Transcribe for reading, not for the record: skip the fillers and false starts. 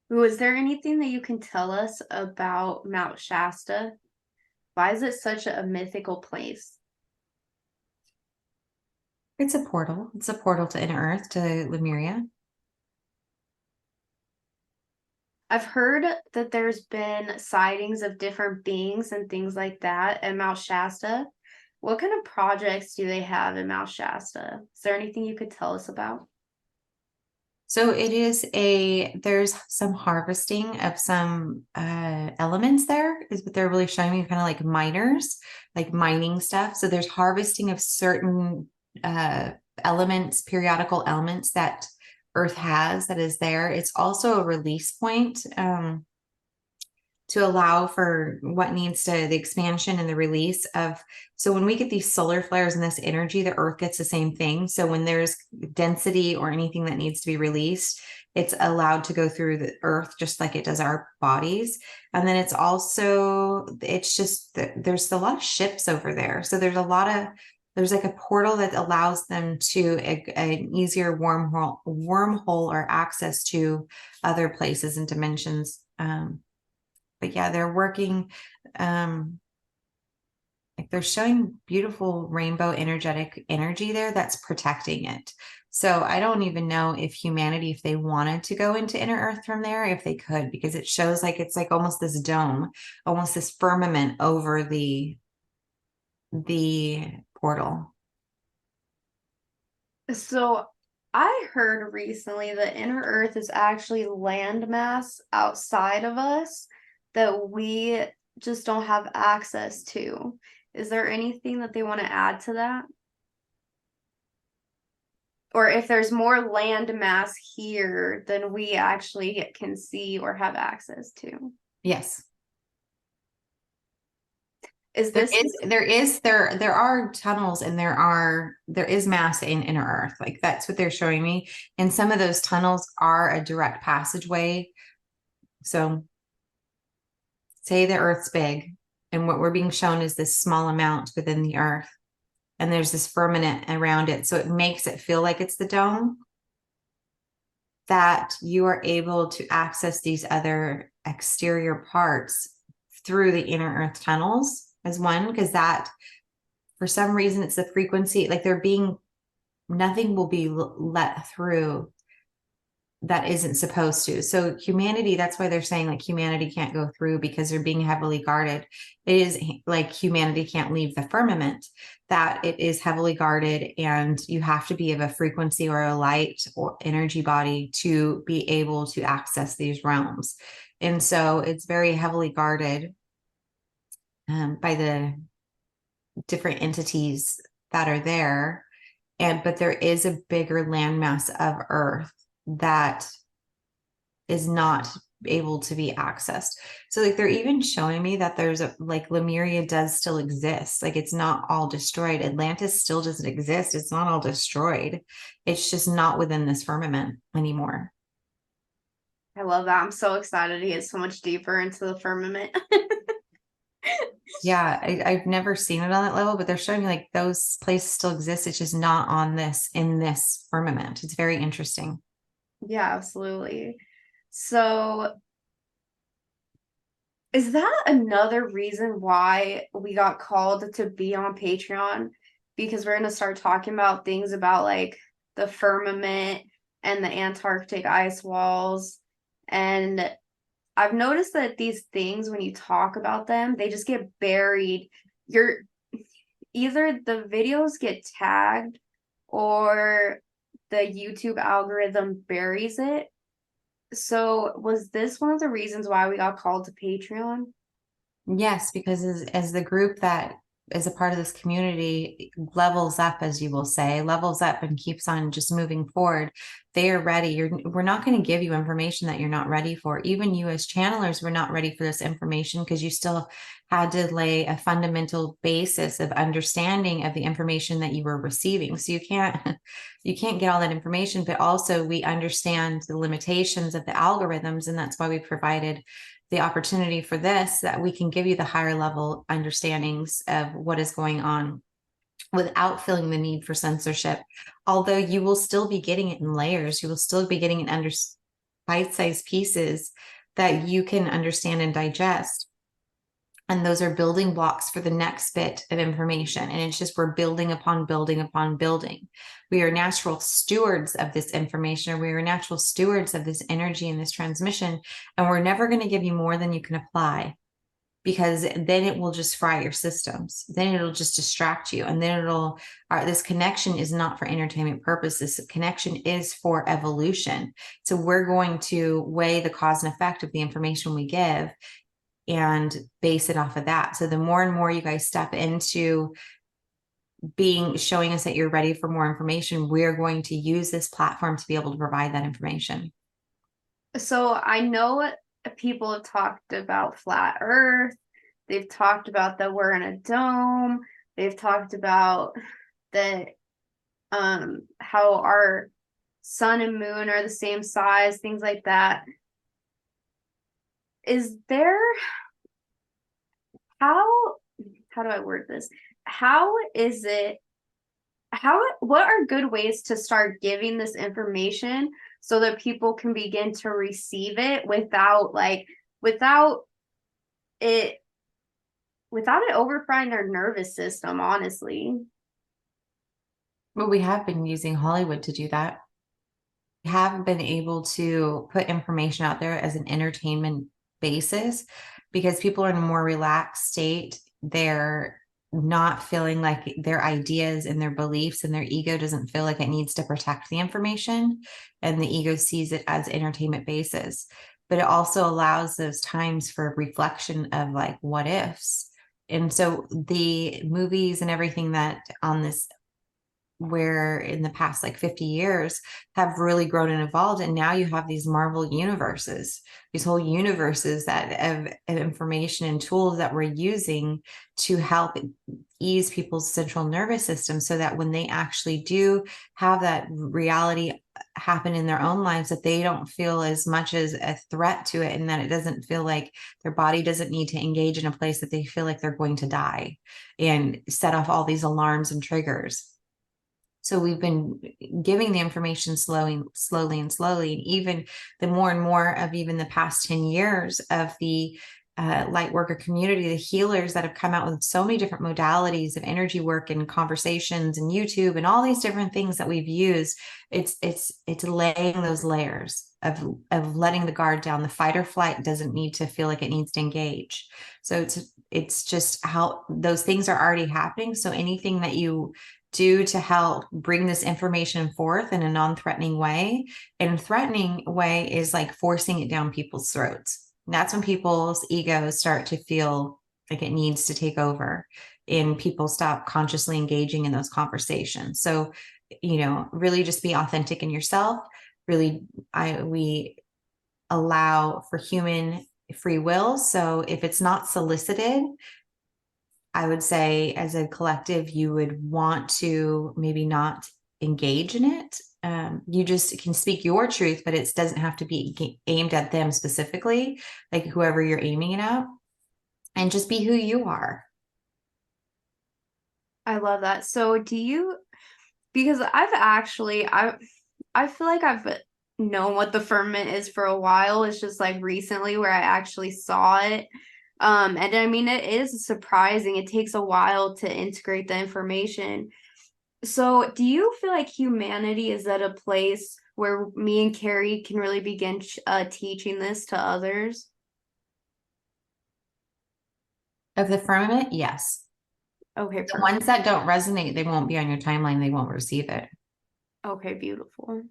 Was there anything that you can tell us about Mount Shasta? Why is it such a mythical place? It's a portal. It's a portal to inner earth, to Lemuria. I've heard that there's been sightings of different beings and things like that at Mount Shasta. What kind of projects do they have in Mount Shasta? Is there anything you could tell us about? So there's some harvesting of some elements there is what they're really showing me, kind of like miners, like mining stuff. So there's harvesting of certain uh, elements, periodical elements that Earth has that is there. It's also a release point. To allow for what needs to the expansion and the release of. So when we get these solar flares and this energy, the earth gets the same thing. So when there's density or anything that needs to be released, it's allowed to go through the earth just like it does our bodies. And then it's just that there's a lot of ships over there. So there's like a portal that allows them to an easier wormhole or access to other places and dimensions. But yeah, they're working, like they're showing beautiful rainbow energetic energy there that's protecting it. So I don't even know if humanity, if they wanted to go into inner earth from there, if they could, because it shows like it's like almost this dome, almost this firmament over the portal. So I heard recently that inner Earth is actually landmass outside of us that we just don't have access to. Is there anything that they want to add to that? Or if there's more land mass here than we actually can see or have access to? Yes. Is There this is, there is, there are tunnels and there is mass in inner earth. Like that's what they're showing me. And some of those tunnels are a direct passageway. So say the earth's big and what we're being shown is this small amount within the earth. And there's this firmament around it. So it makes it feel like it's the dome that you are able to access these other exterior parts through the inner earth tunnels as one, because that for some reason it's the frequency, like nothing will be let through that isn't supposed to. So humanity, that's why they're saying like humanity can't go through because they're being heavily guarded. It is like humanity can't leave the firmament, that it is heavily guarded and you have to be of a frequency or a light or energy body to be able to access these realms. And so it's very heavily guarded by the different entities that are there. But there is a bigger landmass of Earth that is not able to be accessed. So like they're even showing me that there's like Lemuria does still exist. Like it's not all destroyed. Atlantis still doesn't exist. It's not all destroyed. It's just not within this firmament anymore. I love that. I'm so excited to get so much deeper into the firmament. Yeah, I've never seen it on that level, but they're showing me like those places still exist. It's just not in this firmament. It's very interesting. Yeah, absolutely. So is that another reason why we got called to be on Patreon? Because we're going to start talking about things about like the firmament and the Antarctic ice walls. And I've noticed that these things, when you talk about them, they just get buried. You're either the videos get tagged or the YouTube algorithm buries it. So was this one of the reasons why we got called to Patreon? Yes, because as the group that is a part of this community levels up, as you will say, levels up and keeps on just moving forward, they are ready. We're not going to give you information that you're not ready for. Even you as channelers were not ready for this information because you still had to lay a fundamental basis of understanding of the information that you were receiving. So you can't get all that information, but also we understand the limitations of the algorithms, and that's why we provided the opportunity for this, that we can give you the higher level understandings of what is going on without feeling the need for censorship. Although you will still be getting it in layers, you will still be getting bite-sized pieces that you can understand and digest. And those are building blocks for the next bit of information. And it's just we're building upon building upon building. We are natural stewards of this information, or we are natural stewards of this energy and this transmission. And we're never going to give you more than you can apply, because then it will just fry your systems. Then it'll just distract you. And then this connection is not for entertainment purposes. This connection is for evolution. So we're going to weigh the cause and effect of the information we give and base it off of that. So the more and more you guys step into showing us that you're ready for more information, we're going to use this platform to be able to provide that information. So I know people have talked about flat Earth. They've talked about that we're in a dome. They've talked about that how our sun and moon are the same size, things like that. Is there how do I word this? What are good ways to start giving this information so that people can begin to receive it without it overfrying their nervous system, honestly? Well, we have been using Hollywood to do that. We have been able to put information out there as an entertainment basis because people are in a more relaxed state. They're not feeling like their ideas and their beliefs and their ego doesn't feel like it needs to protect the information, and the ego sees it as entertainment basis. But it also allows those times for reflection of like what ifs. And so the movies and everything that on this, where in the past like 50 years have really grown and evolved, and now you have these Marvel universes, these whole universes that of information and tools that we're using to help ease people's central nervous system, so that when they actually do have that reality happen in their own lives, that they don't feel as much as a threat to it, and that it doesn't feel like their body doesn't need to engage in a place that they feel like they're going to die and set off all these alarms and triggers. So we've been giving the information slowly. And even the more and more of even the past 10 years of the light worker community, the healers that have come out with so many different modalities of energy work and conversations and YouTube and all these different things that we've used, it's laying those layers of letting the guard down. The fight or flight doesn't need to feel like it needs to engage. So it's just how those things are already happening. So anything that you do to help bring this information forth in a non-threatening way, and threatening way is like forcing it down people's throats. And that's when people's egos start to feel like it needs to take over, and people stop consciously engaging in those conversations. So, really just be authentic in yourself. Really, we allow for human free will. So if it's not solicited, I would say as a collective, you would want to maybe not engage in it. You just can speak your truth, but it doesn't have to be aimed at them specifically, like whoever you're aiming it at, and just be who you are. I love that. So because I feel like I've known what the firmament is for a while. It's just like recently where I actually saw it. And I mean, it is surprising. It takes a while to integrate the information. So, do you feel like humanity is at a place where me and Carrie can really begin teaching this to others? Of the firmament, yes. Okay, The perfect. ones that don't resonate, they won't be on your timeline. They won't receive it. Okay, beautiful.